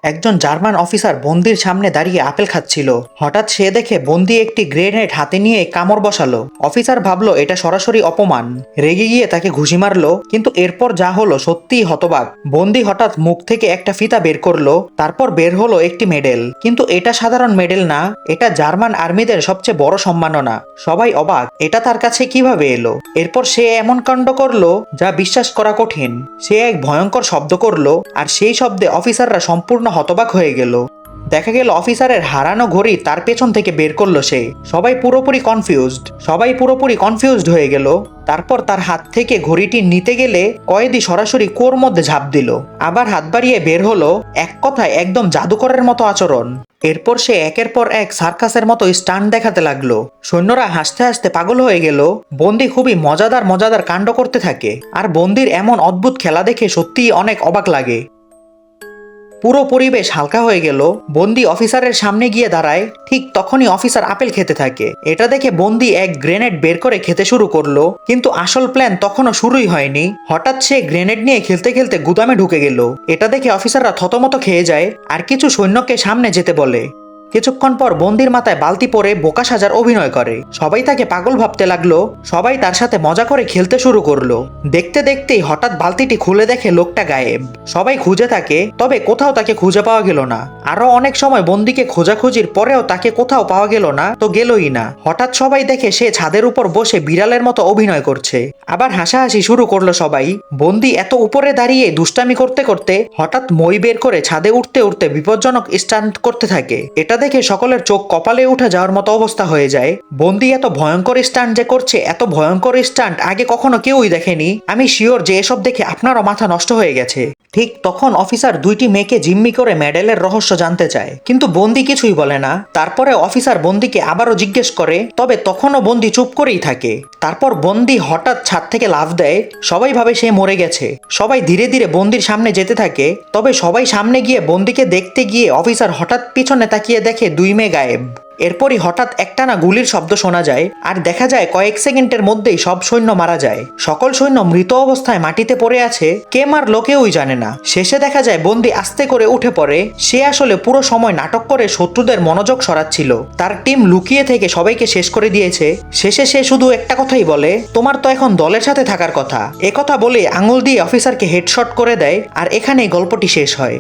একজন German officer বন্দির সামনে দাঁড়িয়ে আপেল খাচ্ছিল। হঠাৎ সে দেখে বন্দি একটি গ্রেনেড হাতে নিয়ে কামড় বসালো। অফিসার ভাবলো এটা সরাসরি অপমান, রেগে গিয়ে তাকে ঘুষি মারলো। কিন্তু এরপর যা হলো সত্যিই হতবাক। বন্দি হঠাৎ মুখ থেকে একটা ফিতা বের করলো, তারপর বের হলো একটি মেডেল। কিন্তু এটা সাধারণ মেডেল না, এটা জার্মান আর্মিদের সবচেয়ে বড় সম্মাননা। সবাই অবাক, এটা তার কাছে কিভাবে এলো। এরপর সে এমন কাণ্ড করলো যা বিশ্বাস করা কঠিন। সে এক ভয়ঙ্কর শব্দ করলো, আর সেই শব্দে অফিসাররা সম্পূর্ণ হতবাক হয়ে গেল। দেখা গেল অফিসারের হারানো ঘড়ি তার পেছন থেকে বের করলো সে। সবাই পুরোপুরি কনফিউজড হয়ে গেল। তারপর তার হাত থেকে ঘড়িটি নিতে গেলে কয়েদি সরাসরি কুয়োর মধ্যে ঝাঁপ দিল। আবার হাত বাড়িয়ে বের হলো, এক কথায় একদম জাদুকরের মতো আচরণ। এরপর সে একের পর এক সার্কাসের মতো স্টান্ট দেখাতে লাগলো। সৈন্যরা হাসতে হাসতে পাগল হয়ে গেল। বন্দি খুবই মজাদার মজাদার কাণ্ড করতে থাকে, আর বন্দির এমন অদ্ভুত খেলা দেখে সত্যিই অনেক অবাক লাগে। পুরো পরিবেশ হালকা হয়ে গেল। বন্দি অফিসারের সামনে গিয়ে দাঁড়ায়, ঠিক তখনই অফিসার আপেল খেতে থাকে। এটা দেখে বন্দি এক গ্রেনেড বের করে খেতে শুরু করলো, কিন্তু আসল প্ল্যান তখনও শুরুই হয়নি। হঠাৎ সে গ্রেনেড নিয়ে খেলতে খেলতে গুদামে ঢুকে গেল। এটা দেখে অফিসাররা থতমত খেয়ে যায়, আর কিছু সৈন্যকে সামনে যেতে বলে। কিছুক্ষণ পর বন্দির মাথায় বালতি পরে বোকা সাজার অভিনয় করে। সবাই তাকে পাগল ভাবতে লাগলো। সবাই তার সাথে মজা করে খেলতে শুরু করলো। দেখতে দেখতেই হঠাৎ বালতিটি খুলে দেখে লোকটা গায়েব। সবাই খুঁজে থাকে, তবে কোথাও তাকে খুঁজে পাওয়া গেল না। আরো অনেক সময় বন্দিকে খোঁজাখুঁজির পরেও তাকে কোথাও পাওয়া গেল না, তো গেলই না। হঠাৎ সবাই দেখে সে ছাদের উপর বসে বিড়ালের মতো অভিনয় করছে। আবার হাসাহাসি শুরু করলো সবাই। বন্দি এত উপরে দাঁড়িয়ে দুষ্টামি করতে করতে হঠাৎ মই বের করে ছাদে উঠতে উঠতে বিপজ্জনক স্টান্ট করতে থাকে। এটা দেখে সকলের চোখ কপালে উঠে যাওয়ার মতো অবস্থা হয়ে যায়। বন্দি এত ভয়ঙ্কর স্টান্ট যে করছে, এত ভয়ঙ্কর স্টান্ট আগে কখনো কেউই দেখেনি। আমি শিওর যে এসব দেখে আপনারও মাথা নষ্ট হয়ে গেছে। ঠিক তখন অফিসার দুইটি মেয়েকে জিম্মি করে মেডেলের রহস্য জানতে চায়, কিন্তু বন্দি কিছুই বলে না। তারপরে অফিসার বন্দিকে আবারও জিজ্ঞেস করে, তবে তখনও বন্দি চুপ করেই থাকে। তারপর বন্দি হঠাৎ ছাদ থেকে লাফ দেয়। সবাই ভাবে সে মরে গেছে। সবাই ধীরে ধীরে বন্দির সামনে যেতে থাকে। তবে সবাই সামনে গিয়ে বন্দিকে দেখতে গিয়ে অফিসার হঠাৎ পিছনে তাকিয়ে দেখে দুই মেয়ে গায়েব। এরপরই হঠাৎ একটানা গুলির শব্দ শোনা যায়, আর দেখা যায় কয়েক সেকেন্ডের মধ্যেই সব সৈন্য মারা যায়। সকল সৈন্য মৃত অবস্থায় মাটিতে পড়ে আছে, কে মারলো কেউই জানে না। শেষে দেখা যায় বন্দি আস্তে করে উঠে পড়ে। সে আসলে পুরো সময় নাটক করে শত্রুদের মনোযোগ সরাচ্ছিল। তার টিম লুকিয়ে থেকে সবাইকে শেষ করে দিয়েছে। শেষে সে শুধু একটা কথাই বলে, তোমার তো এখন দলের সাথে থাকার কথা। একথা বলে আঙুল দিয়ে অফিসারকে হেডশট করে দেয়, আর এখানেই গল্পটি শেষ হয়।